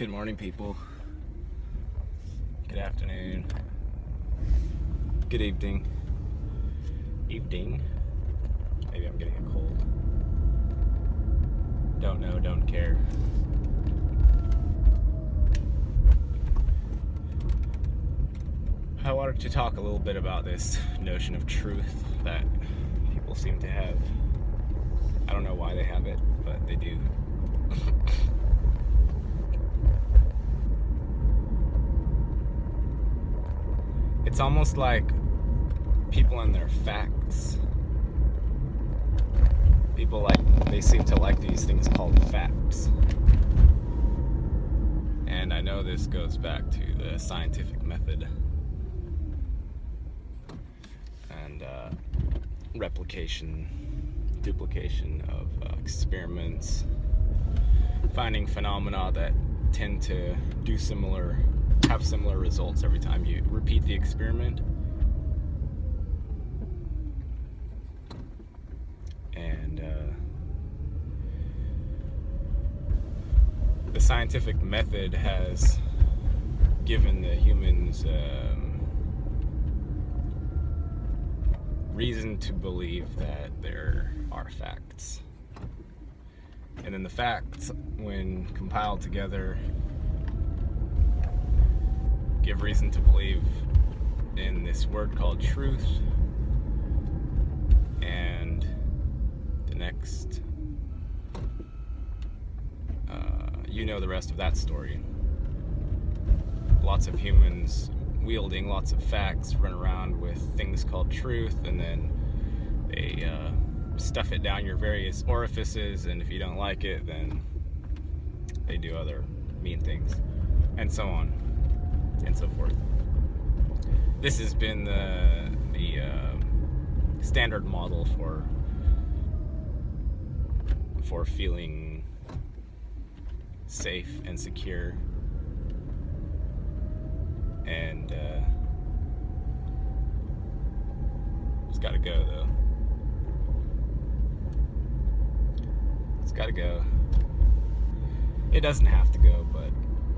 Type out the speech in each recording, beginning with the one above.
Good morning, people. Good afternoon. Good evening. Maybe I'm getting a cold. Don't know, don't care. I wanted to talk a little bit about this notion of truth that people seem to have. I don't know why they have it, but they do. It's almost like people and their facts. People they seem to like these things called facts. And I know this goes back to the scientific method and replication, duplication of experiments, finding phenomena that tend to have similar results every time you repeat the experiment. And the scientific method has given the humans reason to believe that there are facts. And then the facts, when compiled together, give reason to believe in this word called truth. And the next, you know the rest of that story. Lots of humans wielding lots of facts run around with things called truth, and then they stuff it down your various orifices, and if you don't like it, then they do other mean things, and so on and so forth. This has been the standard model for feeling safe and secure, and it's got to go though. It's got to go. It doesn't have to go, but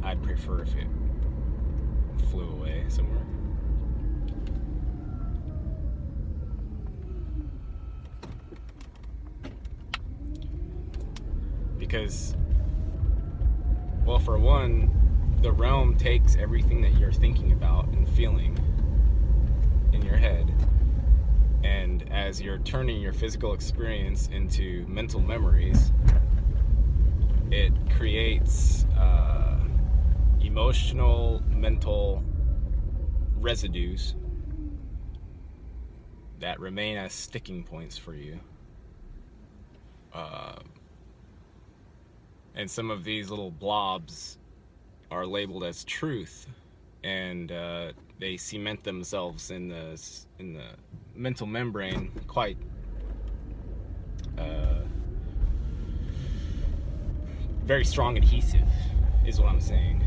I'd prefer if it flew away somewhere. Because, well, for one, the realm takes everything that you're thinking about and feeling in your head, and as you're turning your physical experience into mental memories, it creates emotional, mental residues that remain as sticking points for you. And some of these little blobs are labeled as truth, and they cement themselves in the mental membrane quite very strong adhesive, is what I'm saying.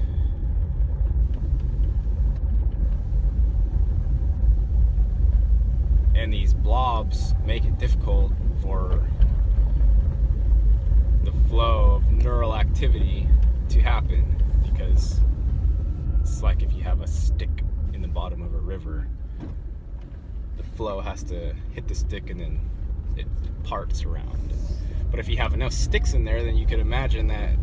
And these blobs make it difficult for the flow of neural activity to happen, because it's like if you have a stick in the bottom of a river, the flow has to hit the stick and then it parts around. But if you have enough sticks in there, then you could imagine that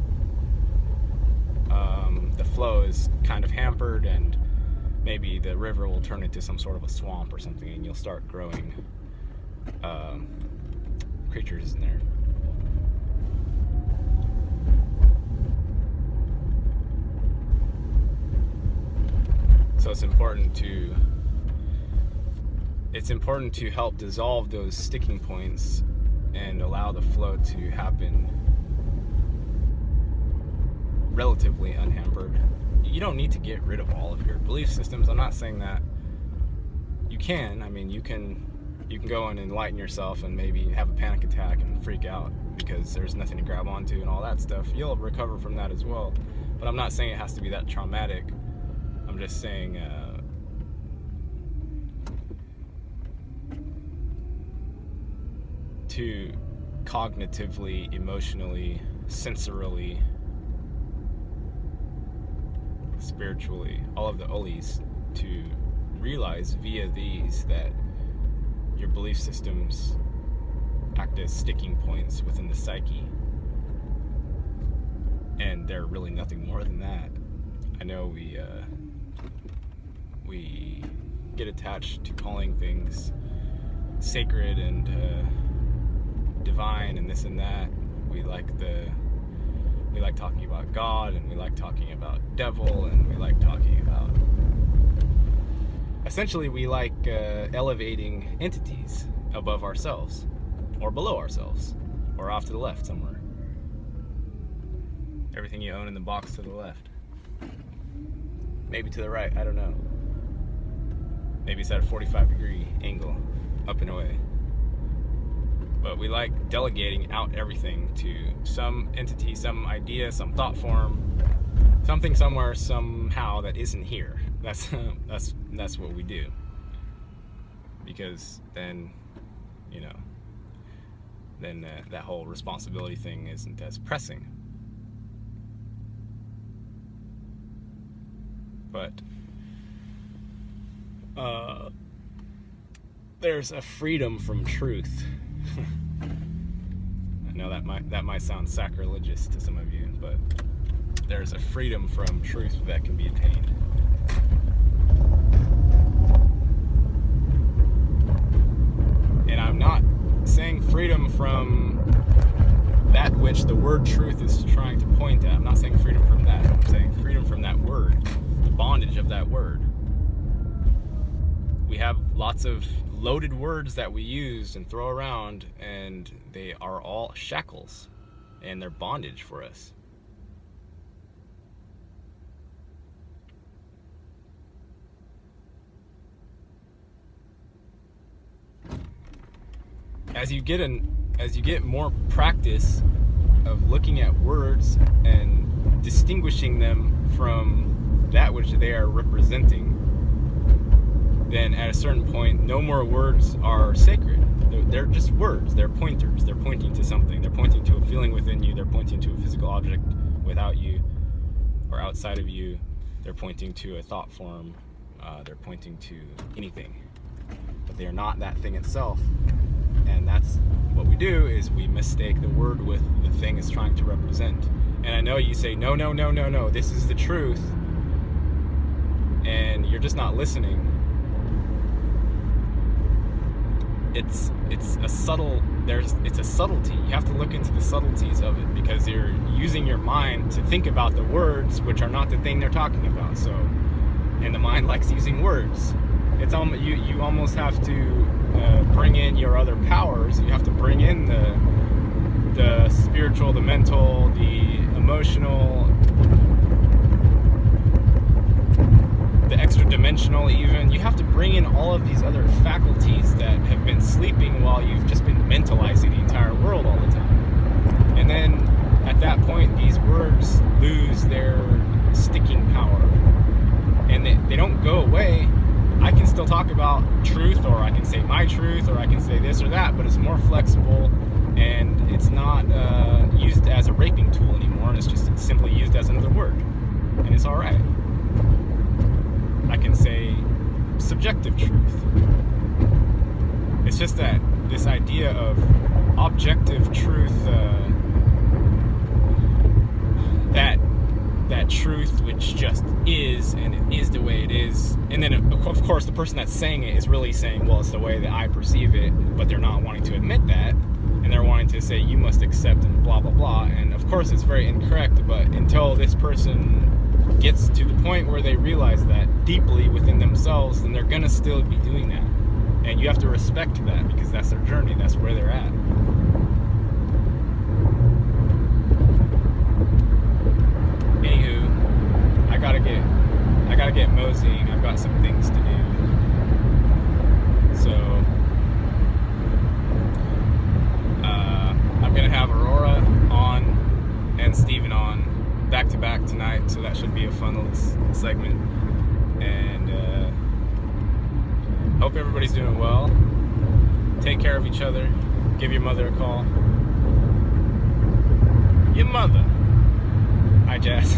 the flow is kind of hampered, and maybe the river will turn into some sort of a swamp or something, and you'll start growing creatures in there. So it's important to help dissolve those sticking points and allow the flow to happen relatively unhampered. You don't need to get rid of all of your belief systems. I'm not saying that. You can. I mean, you can go and enlighten yourself and maybe have a panic attack and freak out because there's nothing to grab onto and all that stuff. You'll recover from that as well. But I'm not saying it has to be that traumatic. I'm just saying to cognitively, emotionally, sensorily spiritually, all of the ulis, to realize via these that your belief systems act as sticking points within the psyche, and they're really nothing more than that. I know we get attached to calling things sacred and divine and this and that. We like talking about God, and we like talking about devil, and we like talking about, essentially we like elevating entities above ourselves or below ourselves or off to the left somewhere. Everything you own in the box to the left, maybe to the right, I don't know. Maybe it's at a 45-degree angle, up and away. But we like delegating out everything to some entity, some idea, some thought form, something somewhere, somehow that isn't here. That's what we do. Because then, that whole responsibility thing isn't as pressing. But there's a freedom from truth. I know that might sound sacrilegious to some of you, but there's a freedom from truth that can be attained. And I'm not saying freedom from that which the word truth is trying to point at. I'm not saying freedom from that. I'm saying freedom from that word, the bondage of that word. We have lots of loaded words that we use and throw around, and they are all shackles, and they're bondage for us. As you get more practice of looking at words and distinguishing them from that which they are representing, then at a certain point, no more words are sacred. They're just words. They're pointers. They're pointing to something. They're pointing to a feeling within you. They're pointing to a physical object without you or outside of you. They're pointing to a thought form. They're pointing to anything. But they are not that thing itself. And that's what we do, is we mistake the word with the thing it's trying to represent. And I know you say, no, this is the truth. And you're just not listening. It's a subtlety. You have to look into the subtleties of it, because you're using your mind to think about the words, which are not the thing they're talking about. So, and the mind likes using words. It's you almost have to bring in your other powers. You have to bring in the spiritual, the mental, the emotional, the extra dimensional even. You have to bring in all of these other faculties that have been sleeping while you've just been mentalizing the entire world all the time. And then at that point, these words lose their sticking power. And they don't go away. I can still talk about truth, or I can say my truth, or I can say this or that, but it's more flexible, and it's not used as a raping tool anymore, and it's just simply used as another word. And it's alright. I can say subjective truth. It's just that this idea of objective truth, that truth which just is, and it is the way it is. And then of course the person that's saying it is really saying, well, it's the way that I perceive it, but they're not wanting to admit that, and they're wanting to say you must accept and blah blah blah. And of course it's very incorrect, but until this person gets to the point where they realize that deeply within themselves, then they're gonna still be doing that. And you have to respect that, because that's their journey, that's where they're at. Anywho, I gotta get moseying. I've got some things to do. So I'm gonna have Aurora on and Steven on back to back tonight, so that should be a fun little segment. And hope everybody's doing well. Take care of each other. Give your mother a call. Your mother. Hi, Jazz.